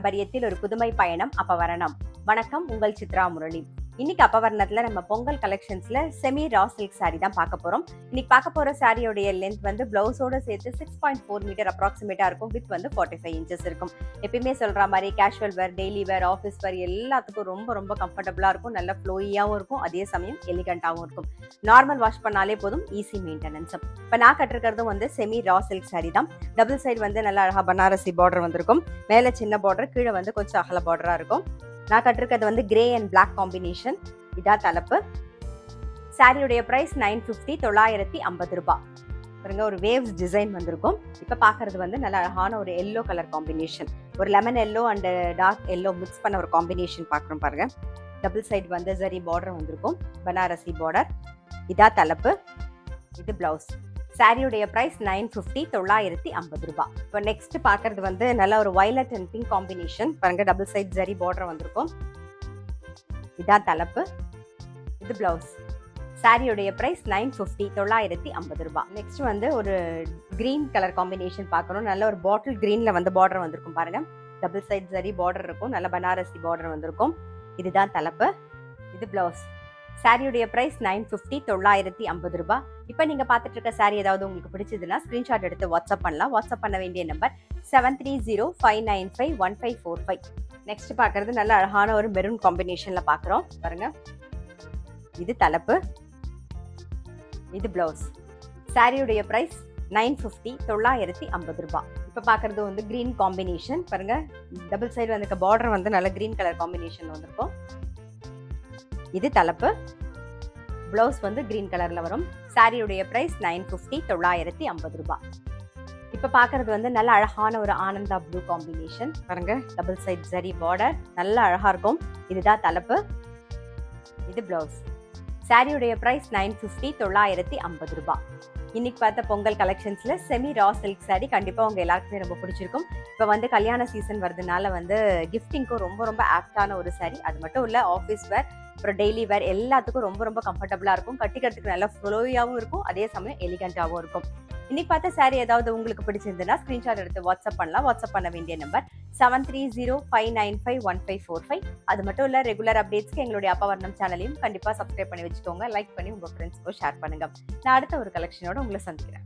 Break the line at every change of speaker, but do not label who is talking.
பாரம்பரியத்தில் ஒரு புதுமை பயணம் அப்பவரணம். வணக்கம், உங்கள் சித்ரா முரளி. இன்னைக்கு அப்பவரணத்துல நம்ம பொங்கல் கலெக்ஷன்ஸ்ல செமி ரா சில்க் சாரி தான் பார்க்க போறோம். இன்னைக்கு பார்க்க போற சாரியோடைய லென்த் வந்து பிளவுஸோட சேர்த்து 6.4 மீட்டர் அப்ராக்சிமேட்டா இருக்கும். வித் வந்து 45 இன்ச்சஸ் இருக்கும். எப்பயுமே சொல்ற மாதிரி கேஷுவல் வேர், டெய்லி வேர், ஆஃபீஸ் வேர் எல்லாத்துக்கும் ரொம்ப ரொம்ப கம்ஃபர்டபுளா இருக்கும். நல்ல ஃப்ளோயியாவும் இருக்கும், அதே சமயம் எலிகண்டாவும் இருக்கும். நார்மல் வாஷ் பண்ணாலே போதும், ஈஸி மெயின்டெனன்ஸ். இப்ப நான் கட்டிருக்கிறதும் வந்து செமி ரா சில்க் சாரி தான். டபுள் சைடு வந்து நல்லா அழகா பனாரசி பார்டர் வந்திருக்கும். மேல சின்ன பார்டர், கீழே வந்து கொஞ்சம் அகல பார்டரா இருக்கும். நான் கட்டிருக்கிறது வந்து கிரே அண்ட் பிளாக் காம்பினேஷன். இதா தலைப்பு. சாரியுடைய பிரைஸ் 950, 950 ரூபாய். பாருங்க, ஒரு வேவ்ஸ் டிசைன் வந்திருக்கும். இப்ப பாக்குறது வந்து நல்ல அழகான ஒரு எல்லோ கலர் காம்பினேஷன். ஒரு lemon yellow and dark yellow mix பண்ண ஒரு காம்பினேஷன் பாக்குறோம் பாருங்க. டபுள் சைடு வந்து ஜரி பார்டர் வந்திருக்கும், பனாரசி பார்டர். இதா தலைப்பு. இது பிளவுஸ். சாரியுடைய பிரைஸ் 950, 950 ரூபாய். இப்போ நெக்ஸ்ட் பாக்குறது வந்து நல்ல ஒரு வயலட் அண்ட் பிங்க் காம்பினேஷன். பாருங்க, டபுள் சைட் ஜரி பார்டர் வந்திருக்கும். இதான் தலைப்பு. இது பிளவுஸ். சாரியுடைய பிரைஸ் 950, 950 ரூபாய். நெக்ஸ்ட் வந்து ஒரு கிரீன் கலர் காம்பினேஷன் பார்க்கணும். நல்ல ஒரு பாட்டில் கிரீன்ல வந்து பார்டர் வந்திருக்கும் பாருங்க. டபுள் சைட் ஜரி பார்டர் இருக்கும், நல்ல பனாரசி பார்டர் வந்திருக்கும். இதுதான் தலைப்பு. இது பிளவுஸ். சாரியுடைய பிரைஸ் 950, 950 ரூபாய். இப்போ நீங்க பார்த்துட்டு இருக்க சாரி ஏதாவது உங்களுக்கு பிடிச்சதுன்னா ஸ்கிரீன்ஷாட் எடுத்து வாட்ஸ்அப் பண்ணலாம். வாட்ஸ்அப் பண்ண வேண்டிய நம்பர் 7305951545. நெக்ஸ்ட் பார்க்கறது நல்ல அழகான ஒரு மெரூன் காம்பினேஷன்ல பார்க்குறோம் பாருங்க. இது தலைப்பு. இது பிளவுஸ். சாரியுடைய பிரைஸ் 950, 950 ரூபாய். இப்போ பார்க்கறது வந்து கிரீன் காம்பினேஷன் பாருங்க. டபுள் சைடு வந்து பார்டர் வந்து நல்ல கிரீன் கலர் காம்பினேஷன் வந்திருக்கும். இது தலைப்பு. பிளவுஸ் வந்து கிரீன் கலர்ல வரும். சாரியுடைய பிரைஸ் 950, 950 ரூபாய். இப்ப பாக்குறது வந்து நல்ல அழகான ஒரு ஆனந்தா ப்ளூ காம்பினேஷன் பாருங்க. டபுள் சைட் ஜரி பார்டர் நல்ல அழகா இருக்கும். இதுதான் தலைப்பு. இது பிளவுஸ். சாரியுடைய பிரைஸ் 950, 950 ரூபாய். இன்னைக்கு பார்த்த பொங்கல் கலெக்ஷன்ஸ்ல செமி ரா சில்க் சாரி கண்டிப்பா உங்க எல்லாருக்குமே ரொம்ப பிடிச்சிருக்கும். இப்ப வந்து கல்யாண சீசன் வரதுனால வந்து கிஃப்டிங்க்கும் ரொம்ப ரொம்ப ஆப்டான ஒரு சாரி. அது மட்டும் இல்ல, ஆஃபீஸ் வேர் அப்புறம் டெய்லி வேர் எல்லாத்துக்கும் ரொம்ப ரொம்ப கம்ஃபர்டபுளா இருக்கும். கட்டிக்கிறதுக்கு நல்ல ஃப்ளோயாவும் இருக்கும், அதே சமயம் எலிகண்டாவும் இருக்கும். இன்னைக்கு பார்த்த சாரி ஏதாவது உங்களுக்கு பிடிச்சிருந்ததுன்னா ஸ்கிரீன்ஷாட் எடுத்து வாட்ஸ்அப் பண்ணலாம். வாட்ஸ்அப் பண்ண வேண்டிய நம்பர் 7305951545. அது மட்டும் இல்ல, ரெகுலர் அப்டேட்ஸ்க்கு எங்களுடைய அப்பவரணம் சேனலையும் கண்டிப்பா சப்ஸ்கிரைப் பண்ணி வச்சுக்கோங்க. லைக் பண்ணி உங்க ஃப்ரெண்ட்ஸ்க்கும் ஷேர் பண்ணுங்க. நான் அடுத்த ஒரு கலெக்ஷனோட உங்களை சந்திக்கிறேன்.